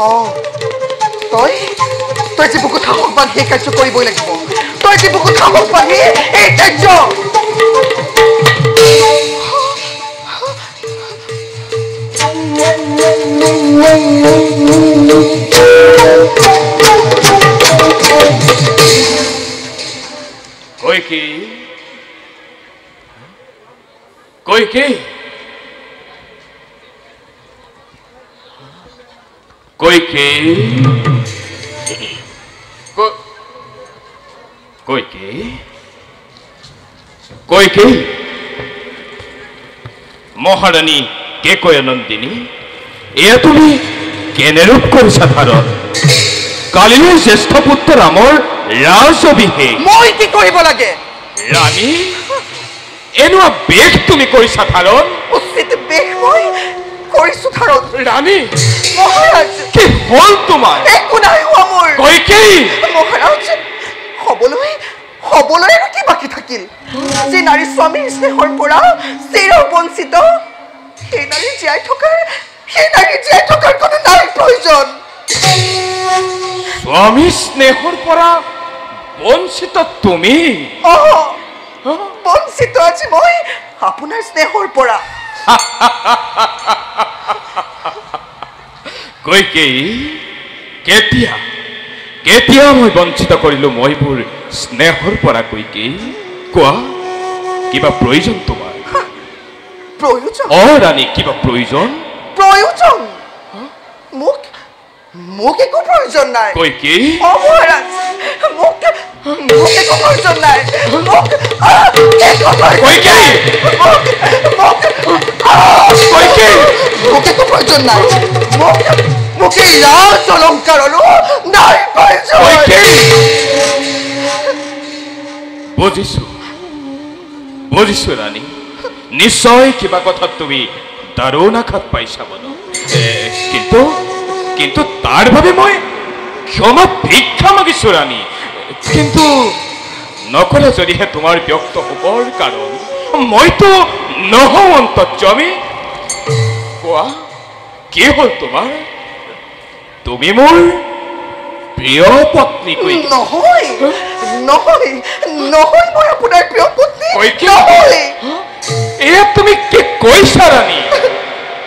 তই তই যে বুকুত সাহস বান্ধি এই কাৰ্য কৰিবই লাগিব তই যে বুকুত সাহস বান্ধি এই কাৰ্য মহাৰানী কেকয়ানন্দিনী এয়া তুমি কেনেৰূপ কৰিছা ভাৰত কালিলৈ জ্যেষ্ঠ পুত্ৰ ৰামৰ ৰাজ অভিষেক মই কি কৰিব লাগে ৰাণী এনেকুৱা বেশ তুমি কৰিছা ভাৰত উচিত বেশ মই কৰিছো ধাৰণ ৰাণী মহাৰাজ কি হল তোমাৰ একো নাই হোৱা মোৰ কৈকেয়ী মহাৰাজ হবলৈ আৰু কি বাকী থাকিল যে নাৰী স্বামীৰ স্নেহৰ পৰা চিৰ বঞ্চিত সেই নাৰী জীয়াই থকাৰ কোনো নাই প্ৰয়োজন স্বামী স্নেহৰ পৰা বঞ্চিত তুমি বঞ্চিত আজি মই আপোনাৰ স্নেহৰ পৰা কৈকেয়ী কেতিয়া কেতিয়া মই বঞ্চিত কৰিলো মইবোৰ স্নেহৰ পৰা কৈকেয়ী কোৱা কিবা প্ৰয়োজন তোমাৰ প্ৰয়োজন ৰাণী কিবা প্ৰয়োজন মোক একো প্ৰয়োজন নাই কৈকেয়ী মহাৰাজ মোক একো প্ৰয়োজন নাই মোক একো প্ৰয়োজন নাই মোক এই ৰাজ অলংকাৰৰো নাই প্ৰয়োজন বুজিছো ৰাণী নিশ্চয় কিবা কথাত তুমি দাৰুণ আঘাত পাইছা মনো কিন্তু তাৰ বাবে মই ক্ষমা ভিক্ষা মাগিছো ৰাণী কিন্তু নকলে যদিহে তোমাৰ ব্যক্ত হবৰ কাৰণ মইতো নহওঁ অন্তৰ্যামী কোৱা কি হল তোমাৰ তুমি মোৰ প্ৰিয় পত্নী নহয় মই আপোনাৰ প্ৰিয় পত্নী এয়া তুমি কি কৈছা ৰাণী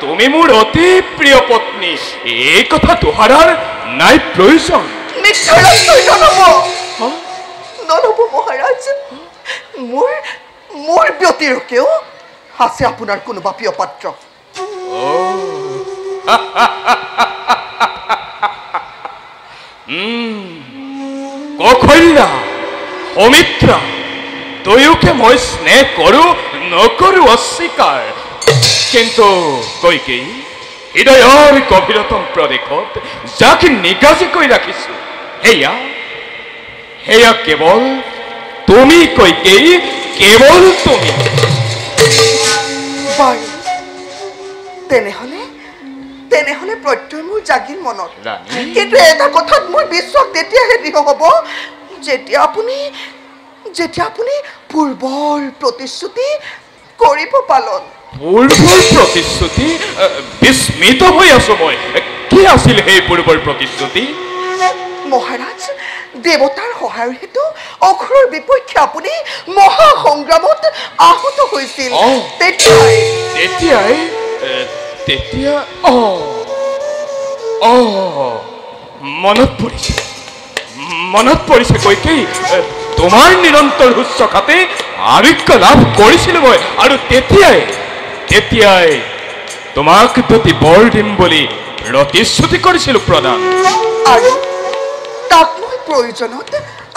তুমি মোৰ অতি প্ৰিয় পত্নী এই কথা দোহাৰাৰ নাই প্ৰয়োজন নল'ব মহাৰাজ মোৰ ব্যতিৰকেও আছে আপোনাৰ কোনোবা প্ৰিয় পাত্ৰ কৌশল্যা অমিত্ৰা দুয়োকে মই স্নেহ কৰো নকৰো অস্বীকাৰ কিন্তু কৈকেয়ী হৃদয়ৰ গভীৰতম প্ৰদেশত যাক নিগাজিকৈ ৰাখিছো সেয়া কেৱল তুমি কৈকেয়ী কেৱল তুমি তেনেহলে প্ৰত্যয় মোৰ জাগিল মনত কিন্তু এটা কথাত মোৰ বিশ্বাস তেতিয়াহে দৃঢ় হ'ব যেতিয়া আপুনি পূৰ্বৰ প্ৰতিশ্ৰুতি কৰিব পালন পূৰ্বৰ প্ৰতিশ্ৰুতি বিস্মিত হৈ আছো মই কি আছিল সেই পূৰ্বৰ প্ৰতিশ্ৰুতি মহাৰাজ দেৱতাৰ সহায়ৰ হেতু অঘৰৰ বিপক্ষে আপুনি মহা সংগ্ৰামত আহত হৈছিল তেতিয়া মনত পৰিছে কৈকেয়ী তোমাৰ নিৰন্তৰ শুশ্ৰূষাতে আৰোগ্য লাভ কৰিছিলো মই আৰু তেতিয়াই তোমাক দুটি বৰ দিম বুলি প্ৰতিশ্ৰুতি কৰিছিলো প্ৰদান আৰু তাক মই প্ৰয়োজনত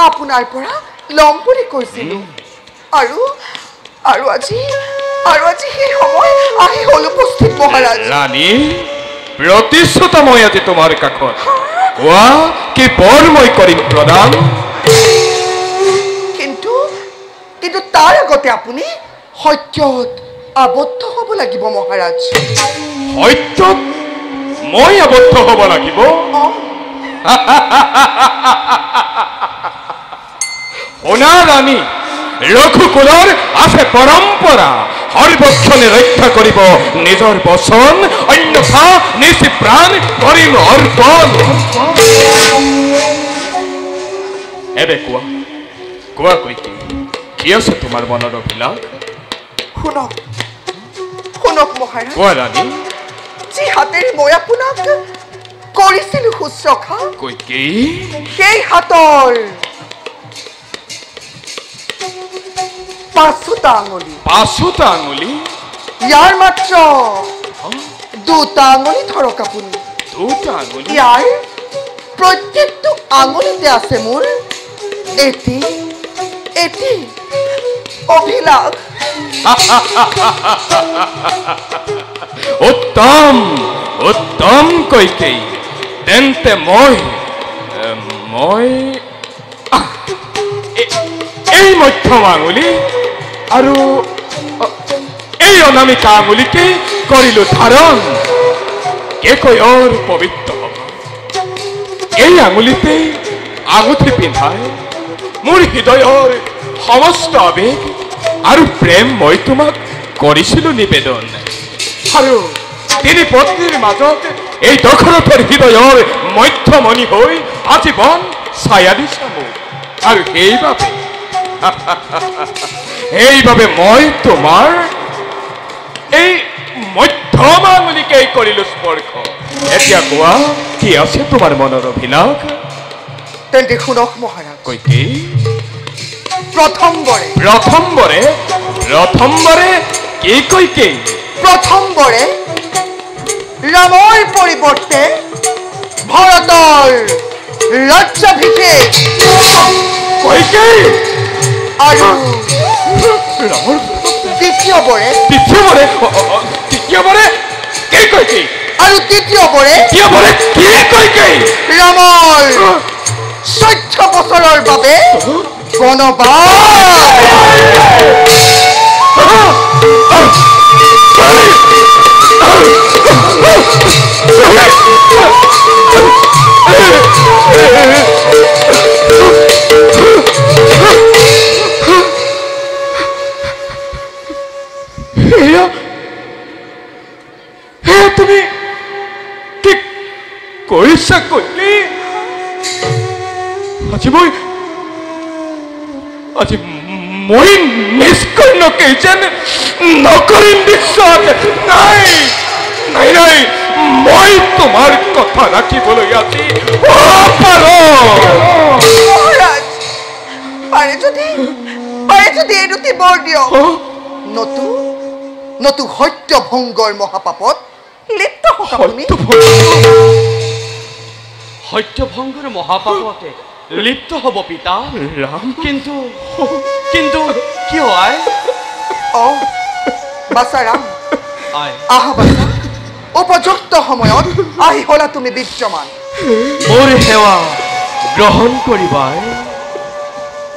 আপোনাৰ পৰা ল'ম বুলি কৈছিলো আৰু আজি সেই সময় আহি হ'ল উপস্থিত মহাৰাজ ৰাণী প্ৰতিশ্ৰুত মই আজি তোমাৰ কাষত কোৱা কি বৰ মই কৰিম প্ৰদান কিন্তু তাৰ আগতে আপুনি সত্যত আবদ্ধ হ'ব লাগিব মহাৰাজ সত্যত মই আবদ্ধ হ'ব লাগিব শুনা ৰাণী ৰঘুকুলৰ আছে পৰম্পৰা সৰ্বক্ষণে ৰক্ষা কৰিব নিজৰ বচন অন্যথা নিজ প্ৰাণ কৰিম অৰ্পণ এবে কোৱা কোৱা কৈকে কি আছে তোমাৰ মনৰ অভিলাষ শুনক শুনক মহাৰাজ কোৱা ৰাণী যি হাতেৰে মই আপোনাক কৰিছিলো শুশ্ৰূষা কৈকে সেই হাতৰ পাঁচোটা আঙুলি ইয়াৰ মাত্ৰ দুটা আঙুলি ধৰক আপুনি দুটা আঙুলি ইয়াৰ প্ৰত্যেকটো আঙুলিতে আছে মোৰ এটি এটি অভিলাষ উত্তম উত্তম কৈকেয়ী তেন্তে মই এই মধ্যম আঙুলি আৰু এই অনামিকা আঙুলিকে কৰিলো ধাৰণ কেকৈৰ পবিত্ৰ হ'ব এই আঙুলিতে আঙুঠি পিন্ধাই মোৰ হৃদয়ৰ সমস্ত আবেগ আৰু প্ৰেম মই তোমাক কৰিছিলো নিবেদন আৰু তিনি পত্নীৰ মাজত এই দশৰথৰ হৃদয়ৰ মধ্যমণি হৈ আজীৱন ছায়া দিছা মোক আৰু সেইবাবে মই তোমাৰ এই মধ্যম আঙুলিকে কৰিলো স্পৰ্শ এতিয়া কোৱা কি আছে তোমাৰ মনৰ অভিলাষ তেন্তে শুনক মহাৰাজ কৈকে প্ৰথমবৰে কি কৈকে প্ৰথমবৰে ৰামৰ পৰিৱৰ্তে ভৰতৰ ৰাজ্যাভিষেক কৈকে আৰু ৰামৰ দ্বিতীয়বৰে কি কৈকে আৰু তৃতীয়বৰে কি কৈকে ৰামৰ 14 বছৰৰ বাবে তুমি কি কৰিছা কৈকে আজি মই নিষ্কৰ্ণকে যেন নকৰিম বিশ্বাস নাই নাই নাই মই তোমাৰ কথা ৰাখিবলৈ আজি মহাৰাজ পাৰে যদি এই দুটি বৰ দিয়ক নতু সত্যভংগৰ মহাপাপত লিপ্ত হওক আপুনি সত্যভংগৰ মহাপাপতে লিপ্ত হব পিতা ৰাম কিন্তু কিয় আই বাছা ৰাম আহা বাছা উপযুক্ত সময়ত আহি হলা তুমি বিদ্যমান মোৰ সেৱা গ্ৰহণ কৰিবা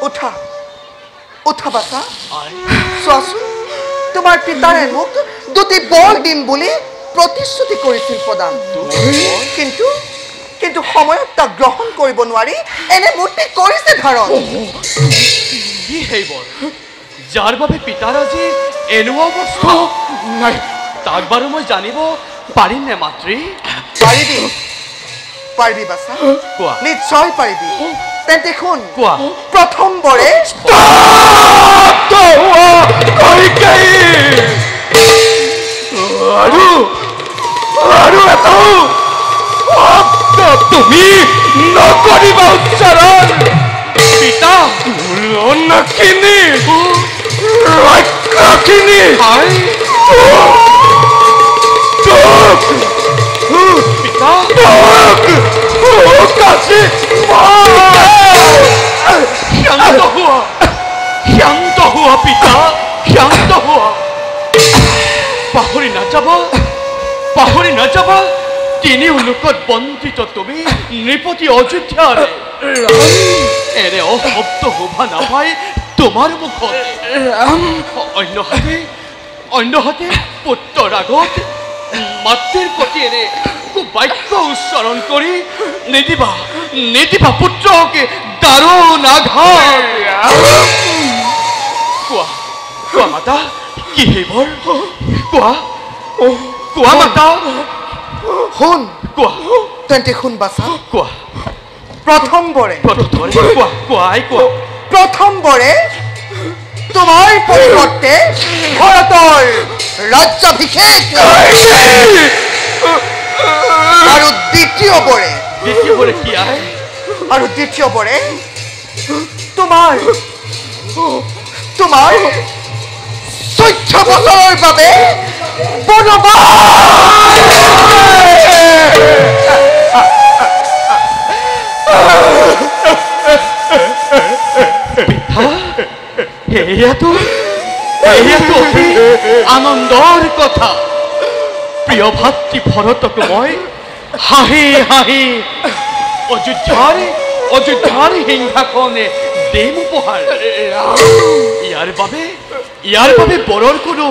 উঠা উঠা বাছা চোৱাচোন তোমাৰ পিতাৰে মোক দুটি বৰ দিম বুলি প্ৰতিশ্ৰুতি কৰিছিল প্ৰদান কিন্তু সময়ত তাক গ্ৰহণ কৰিব নোৱাৰি এনে মূৰ্তি কৰিছে ধাৰণ কি সেইবৰ যাৰ বাবে পিতাৰ আজি এনেকুৱা অৱস্থা নাই তাক বাৰু মই জানিব পাৰিম নে মাতৃ পাৰিবি বাছা কোৱা নিশ্চয় পাৰিবি তেন্তে শুন কোৱা প্ৰথমবৰে আৰু এটা তুমি নকৰিবা উচ্চাৰণ পিতা ৰক্ষাখিনি পিতা শান্ত হোৱা পিতা শান্ত হোৱা পাহৰি নাযাবা তিনিও লোকত বন্দিত তুমি নৃপতি অযোধ্যাৰ এনে অশব্দ শোভা নাপায় তোমাৰ মুখত অন্যহাতে পুত্ৰৰ আগত মাতৃৰ প্ৰতি এনে বাক্য উচ্চাৰণ কৰি নিদিবা পুত্ৰকে দাৰুণ আঘাত কোৱা কোৱা মাতা কি সেইবোৰ কোৱা কোৱা মাতা শুন কোৱা তেন্তে শুন বাছা কোৱা প্ৰথমবাৰে কোৱা কোৱাই কোৱা প্ৰথমবাৰে তোমাৰ পৰিৱৰ্তে ভাৰতৰ ৰাজ্যাভিষেক আৰু দ্বিতীয়বাৰে কি আহে আৰু দ্বিতীয়বাৰে তোমাৰ 14 বছৰৰ বাবে এয়াতো অতি আনন্দৰ কথা প্ৰিয় ভাতৃ ভৰতক মই হাঁহি হাঁহি অযোধ্যাৰ সিংহাসনে দিম উপহাৰ ইয়াৰ বাবে বৰৰ কোনো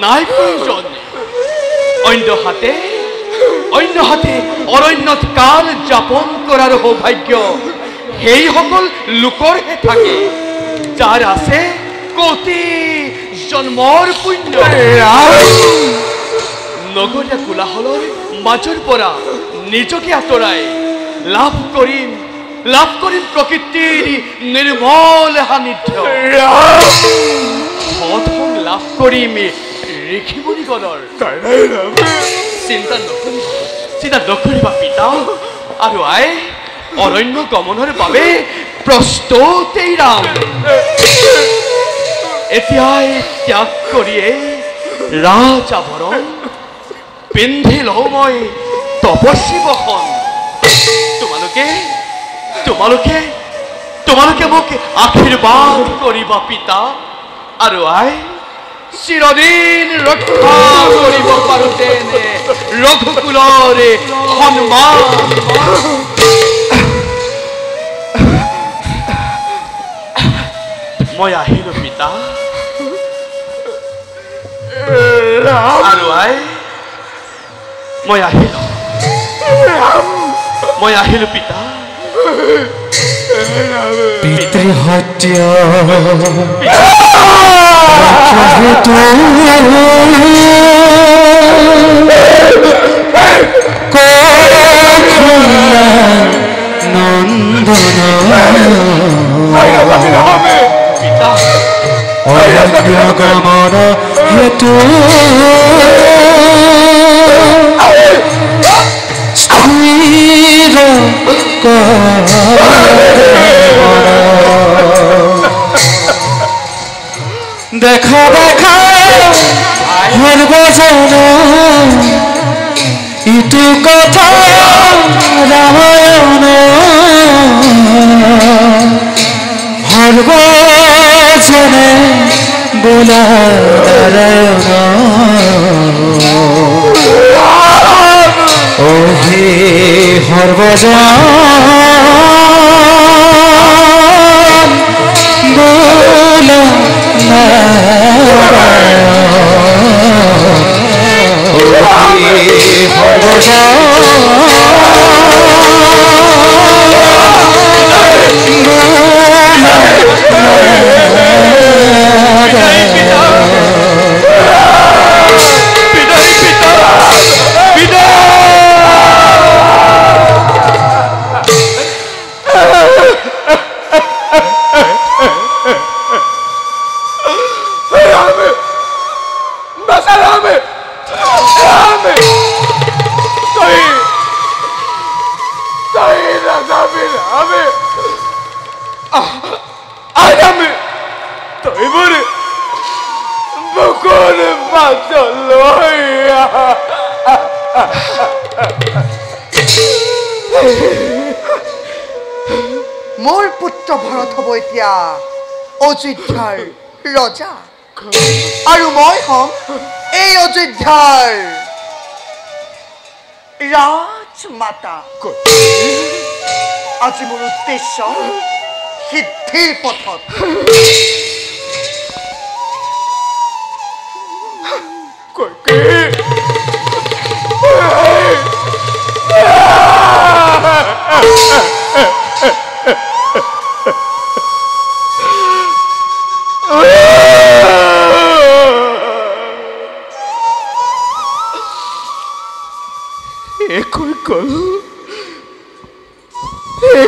নাই প্ৰয়োজন অন্যহাতে অৰণ্যত কাল যাপন কৰাৰ সৌভাগ্য সেইসকল লোকৰহে থাকে যাৰ আছে কোটি জন্মৰ পুণ্য নগৰীয়া কোলাহলৰ মাজৰ পৰা নিজকে আঁতৰাই লাভ কৰিম প্ৰকৃতিৰ নিৰ্মল সান্নিধ্য সৎসং লাভ কৰিম ঋষিমুনিগণৰ চিন্তা নকৰিবা পিতা আৰু আই অৰণ্য গমনৰ বাবে প্ৰস্তুতেই ৰাম এতিয়াই ত্যাগ কৰিয়ে ৰাজ আভৰণ পিন্ধি লওঁ মই তপস্বী বসন তোমালোকে মোক আশীৰ্বাদ কৰিবা পিতা আৰু আই চিৰদিন ৰক্ষা কৰিব পাৰোঁতেনে ৰঘুকুলৰে সন্মান মই আহিলো পিতা আৰু আই মই আহিলো পিতা পিতৃহত্যা গমন হেতু স্থিৰ দেখা সৰ্বজন ইটো কথা ৰামায়ণ সৰ্বজনে বোলা নাৰায়ণ ও হে সৰ্বজন বোলা মোৰ পুত্ৰ ভৰত হ'ব এতিয়া অযোধ্যাৰ ৰজা আৰু মই হ'ম এই অযোধ্যাৰ ৰাজমাতা আজি মোৰ উদ্দেশ্য সিদ্ধিৰ পথত Oh!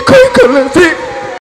কৈ ক'লে যে